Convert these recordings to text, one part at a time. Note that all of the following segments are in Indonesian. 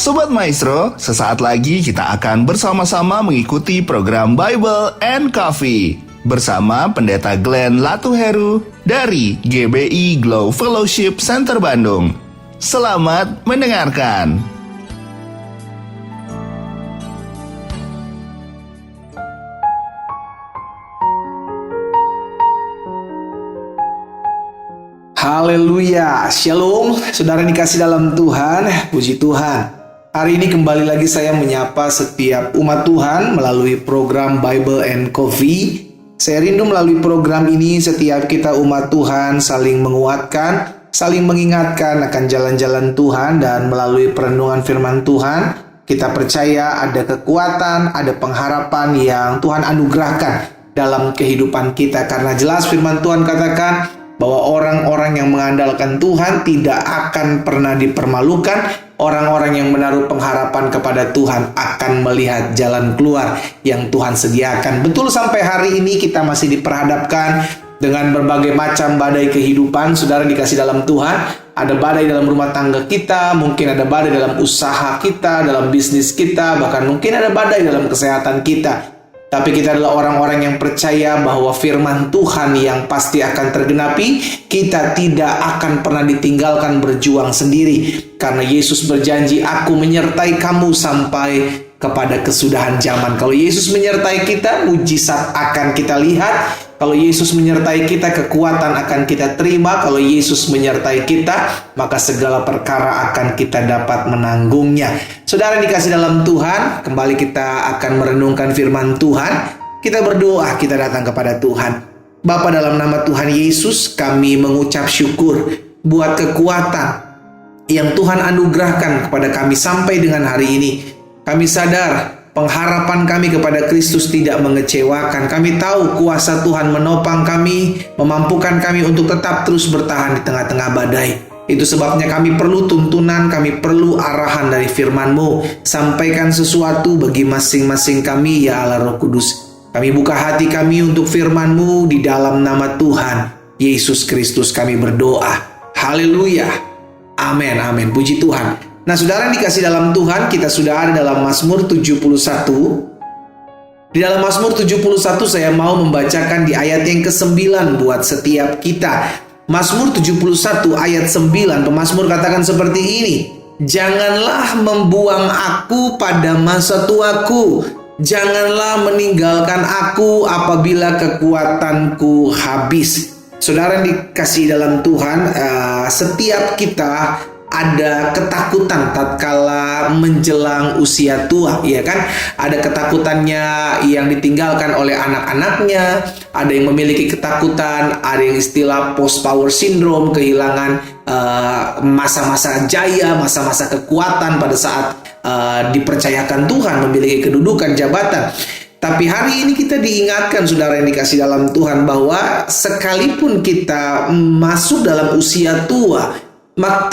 Sobat Maestro, sesaat lagi kita akan bersama-sama mengikuti program Bible and Coffee bersama Pendeta Glenn Latuheru dari GBI Glow Fellowship Center Bandung. Selamat mendengarkan. Haleluya, Shalom, saudara dikasih dalam Tuhan, puji Tuhan. Hari ini kembali lagi saya menyapa setiap umat Tuhan melalui program Bible and Coffee. Saya rindu melalui program ini setiap kita umat Tuhan saling menguatkan, saling mengingatkan akan jalan-jalan Tuhan, dan melalui perenungan firman Tuhan, kita percaya ada kekuatan, ada pengharapan yang Tuhan anugerahkan dalam kehidupan kita. Karena jelas firman Tuhan katakan bahwa orang-orang yang mengandalkan Tuhan tidak akan pernah dipermalukan. Orang-orang yang menaruh pengharapan kepada Tuhan akan melihat jalan keluar yang Tuhan sediakan. Betul, sampai hari ini kita masih diperhadapkan dengan berbagai macam badai kehidupan. Saudara dikasih dalam Tuhan, ada badai dalam rumah tangga kita, mungkin ada badai dalam usaha kita, dalam bisnis kita, bahkan mungkin ada badai dalam kesehatan kita. Tapi kita adalah orang-orang yang percaya bahwa firman Tuhan yang pasti akan tergenapi. Kita tidak akan pernah ditinggalkan berjuang sendiri. Karena Yesus berjanji, aku menyertai kamu sampai kepada kesudahan zaman. Kalau Yesus menyertai kita, mujizat akan kita lihat. Kalau Yesus menyertai kita, kekuatan akan kita terima. Kalau Yesus menyertai kita, maka segala perkara akan kita dapat menanggungnya. Saudara dikasih dalam Tuhan, kembali kita akan merenungkan firman Tuhan. Kita berdoa, kita datang kepada Tuhan. Bapa, dalam nama Tuhan Yesus, kami mengucap syukur buat kekuatan yang Tuhan anugerahkan kepada kami sampai dengan hari ini. Kami sadar pengharapan kami kepada Kristus tidak mengecewakan. Kami tahu kuasa Tuhan menopang kami, memampukan kami untuk tetap terus bertahan di tengah-tengah badai. Itu sebabnya kami perlu tuntunan, kami perlu arahan dari firman-Mu. Sampaikan sesuatu bagi masing-masing kami, ya Allah Roh Kudus. Kami buka hati kami untuk firman-Mu di dalam nama Tuhan Yesus Kristus kami berdoa. Haleluya. Amin, amin. Puji Tuhan. Nah, saudara yang dikasih dalam Tuhan, kita sudah ada dalam Mazmur 71. Di dalam Mazmur 71 saya mau membacakan di ayat yang ke-9 buat setiap kita. Mazmur 71 ayat 9, pemazmur katakan seperti ini. Janganlah membuang aku pada masa tuaku. Janganlah meninggalkan aku apabila kekuatanku habis. Saudara yang dikasih dalam Tuhan, setiap kita ada ketakutan tatkala menjelang usia tua, ya kan? Ada ketakutannya yang ditinggalkan oleh anak-anaknya, ada yang memiliki ketakutan, ada yang istilah post power syndrome, kehilangan masa-masa jaya, masa-masa kekuatan pada saat dipercayakan Tuhan, memiliki kedudukan jabatan. Tapi hari ini kita diingatkan, saudara yang dikasih dalam Tuhan, bahwa sekalipun kita masuk dalam usia tua,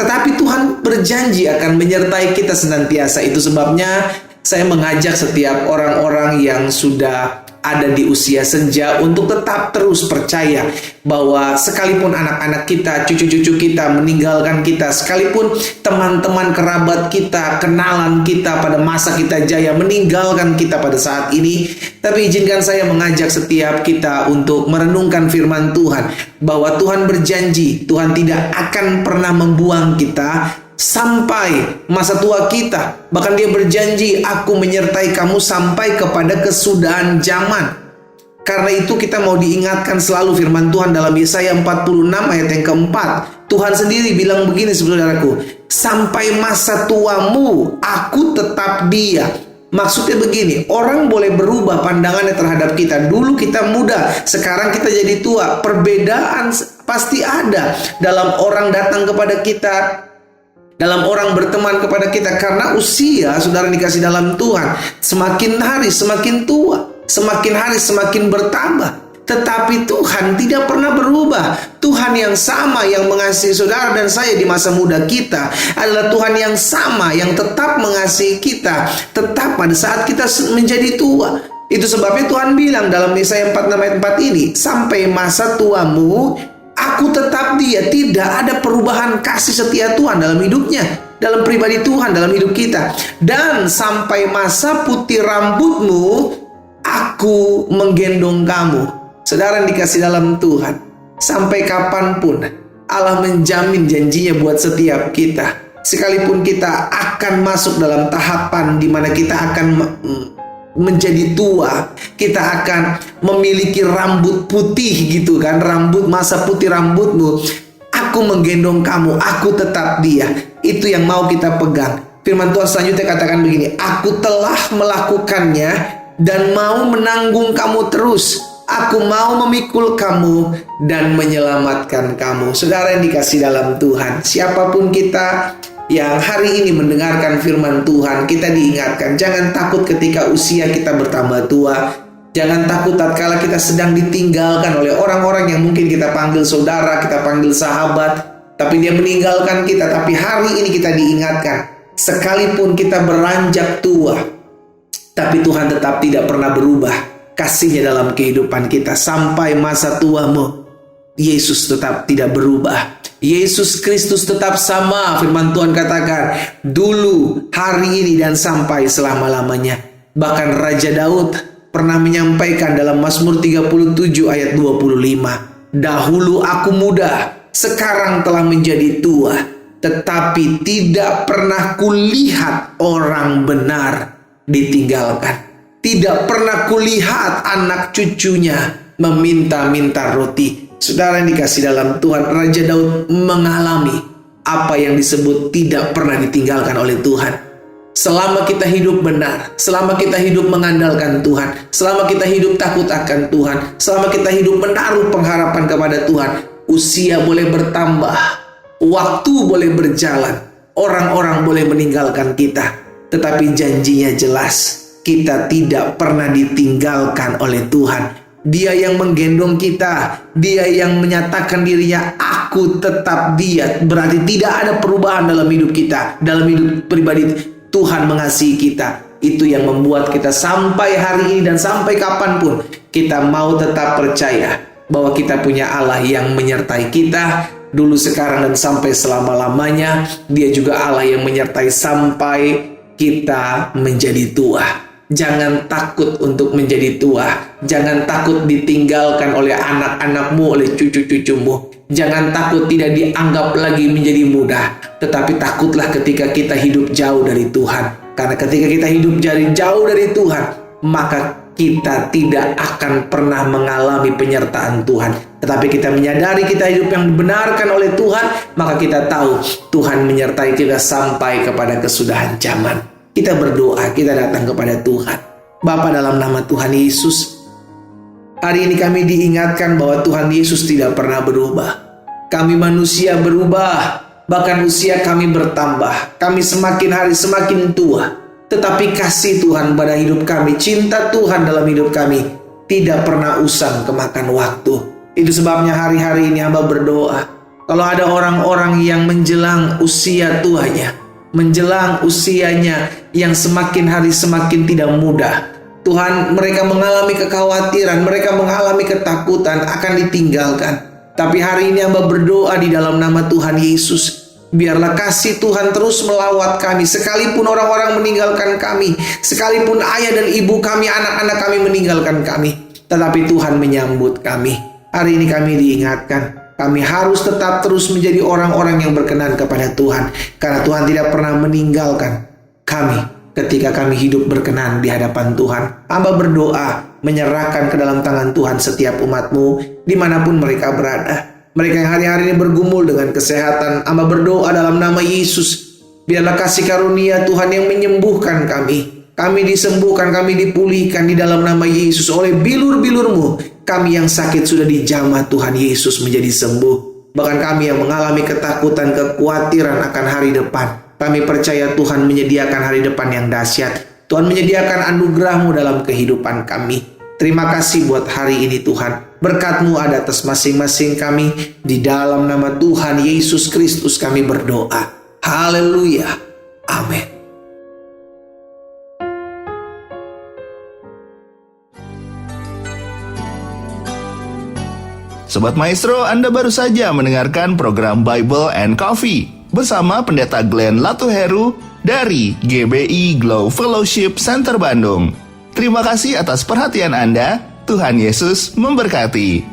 tetapi Tuhan berjanji akan menyertai kita senantiasa. Itu sebabnya saya mengajak setiap orang-orang yang sudah ada di usia senja untuk tetap terus percaya bahwa sekalipun anak-anak kita, cucu-cucu kita meninggalkan kita, sekalipun teman-teman kerabat kita, kenalan kita pada masa kita jaya meninggalkan kita pada saat ini, tapi izinkan saya mengajak setiap kita untuk merenungkan firman Tuhan, bahwa Tuhan berjanji, Tuhan tidak akan pernah membuang kita sampai masa tua kita. Bahkan Dia berjanji, aku menyertai kamu sampai kepada kesudahan zaman. Karena itu kita mau diingatkan selalu firman Tuhan dalam Yesaya 46 ayat yang keempat. Tuhan sendiri bilang begini, saudaraku, sampai masa tuamu aku tetap Dia. Maksudnya begini, orang boleh berubah pandangannya terhadap kita. Dulu kita muda, sekarang kita jadi tua. Perbedaan pasti ada dalam orang datang kepada kita, dalam orang berteman kepada kita. Karena usia, saudara dikasih dalam Tuhan, semakin hari semakin tua, semakin hari semakin bertambah. Tetapi Tuhan tidak pernah berubah. Tuhan yang sama yang mengasihi saudara dan saya di masa muda kita adalah Tuhan yang sama yang tetap mengasihi kita, tetap pada saat kita menjadi tua. Itu sebabnya Tuhan bilang dalam Yesaya 46 ayat 4 ini, sampai masa tuamu Aku tetap dia. Tidak ada perubahan kasih setia Tuhan dalam hidupnya, dalam pribadi Tuhan, dalam hidup kita. Dan sampai masa putih rambutmu, aku menggendong kamu. Saudara yang dikasih dalam Tuhan, sampai kapanpun Allah menjamin janjinya buat setiap kita. Sekalipun kita akan masuk dalam tahapan di mana kita akan menjadi tua, kita akan memiliki rambut putih gitu kan, rambut, masa putih rambutmu, aku menggendong kamu, aku tetap dia. Itu yang mau kita pegang. Firman Tuhan selanjutnya katakan begini, aku telah melakukannya dan mau menanggung kamu terus. Aku mau memikul kamu dan menyelamatkan kamu. Saudara yang dikasih dalam Tuhan, siapapun kita yang hari ini mendengarkan firman Tuhan, kita diingatkan, jangan takut ketika usia kita bertambah tua. Jangan takut tatkala kita sedang ditinggalkan oleh orang-orang yang mungkin kita panggil saudara, kita panggil sahabat, tapi dia meninggalkan kita. Tapi hari ini kita diingatkan, sekalipun kita beranjak tua, tapi Tuhan tetap tidak pernah berubah kasih-Nya dalam kehidupan kita. Sampai masa tuamu, Yesus tetap tidak berubah. Yesus Kristus tetap sama. Firman Tuhan katakan, dulu, hari ini, dan sampai selama-lamanya. Bahkan Raja Daud pernah menyampaikan dalam Mazmur 37 ayat 25, dahulu aku muda, sekarang telah menjadi tua, tetapi tidak pernah kulihat orang benar ditinggalkan. Tidak pernah kulihat anak cucunya meminta-minta roti. Saudara yang dikasih dalam Tuhan, Raja Daud mengalami apa yang disebut tidak pernah ditinggalkan oleh Tuhan. Selama kita hidup benar, selama kita hidup mengandalkan Tuhan, selama kita hidup takut akan Tuhan, selama kita hidup menaruh pengharapan kepada Tuhan, usia boleh bertambah, waktu boleh berjalan, orang-orang boleh meninggalkan kita, tetapi janjinya jelas, kita tidak pernah ditinggalkan oleh Tuhan. Dia yang menggendong kita, dia yang menyatakan dirinya, aku tetap dia. Berarti tidak ada perubahan dalam hidup kita, dalam hidup pribadi. Tuhan mengasihi kita. Itu yang membuat kita sampai hari ini dan sampai kapanpun kita mau tetap percaya bahwa kita punya Allah yang menyertai kita dulu, sekarang, dan sampai selama-lamanya. Dia juga Allah yang menyertai sampai kita menjadi tua. Jangan takut untuk menjadi tua. Jangan takut ditinggalkan oleh anak-anakmu, oleh cucu-cucumu. Jangan takut tidak dianggap lagi menjadi muda. Tetapi takutlah ketika kita hidup jauh dari Tuhan. Karena ketika kita hidup jauh dari Tuhan, maka kita tidak akan pernah mengalami penyertaan Tuhan. Tetapi kita menyadari kita hidup yang dibenarkan oleh Tuhan, maka kita tahu Tuhan menyertai kita sampai kepada kesudahan zaman. Kita berdoa, kita datang kepada Tuhan. Bapa, dalam nama Tuhan Yesus, hari ini kami diingatkan bahwa Tuhan Yesus tidak pernah berubah. Kami manusia berubah, bahkan usia kami bertambah. Kami semakin hari semakin tua. Tetapi kasih Tuhan pada hidup kami, cinta Tuhan dalam hidup kami tidak pernah usang kemakan waktu. Itu sebabnya hari-hari ini hamba berdoa, kalau ada orang-orang yang menjelang usia tuanya, menjelang usianya yang semakin hari semakin tidak mudah, Tuhan, mereka mengalami kekhawatiran, mereka mengalami ketakutan akan ditinggalkan. Tapi hari ini hamba berdoa di dalam nama Tuhan Yesus, biarlah kasih Tuhan terus melawat kami. Sekalipun orang-orang meninggalkan kami, sekalipun ayah dan ibu kami, anak-anak kami meninggalkan kami, tetapi Tuhan menyambut kami. Hari ini kami diingatkan, kami harus tetap terus menjadi orang-orang yang berkenan kepada Tuhan. Karena Tuhan tidak pernah meninggalkan kami ketika kami hidup berkenan di hadapan Tuhan. Hamba berdoa menyerahkan ke dalam tangan Tuhan setiap umat-Mu dimanapun mereka berada. Mereka yang hari-hari ini bergumul dengan kesehatan, hamba berdoa dalam nama Yesus, biarlah kasih karunia Tuhan yang menyembuhkan kami. Kami disembuhkan, kami dipulihkan di dalam nama Yesus. Oleh bilur-bilur-Mu, kami yang sakit sudah dijamah Tuhan Yesus menjadi sembuh. Bahkan kami yang mengalami ketakutan, kekhawatiran akan hari depan, kami percaya Tuhan menyediakan hari depan yang dahsyat. Tuhan menyediakan anugerah-Mu dalam kehidupan kami. Terima kasih buat hari ini Tuhan. Berkat-Mu ada atas masing-masing kami. Di dalam nama Tuhan Yesus Kristus kami berdoa. Haleluya. Amin. Sobat Maestro, Anda baru saja mendengarkan program Bible and Coffee bersama Pendeta Glenn Latuheru dari GBI Glow Fellowship Center Bandung. Terima kasih atas perhatian Anda. Tuhan Yesus memberkati.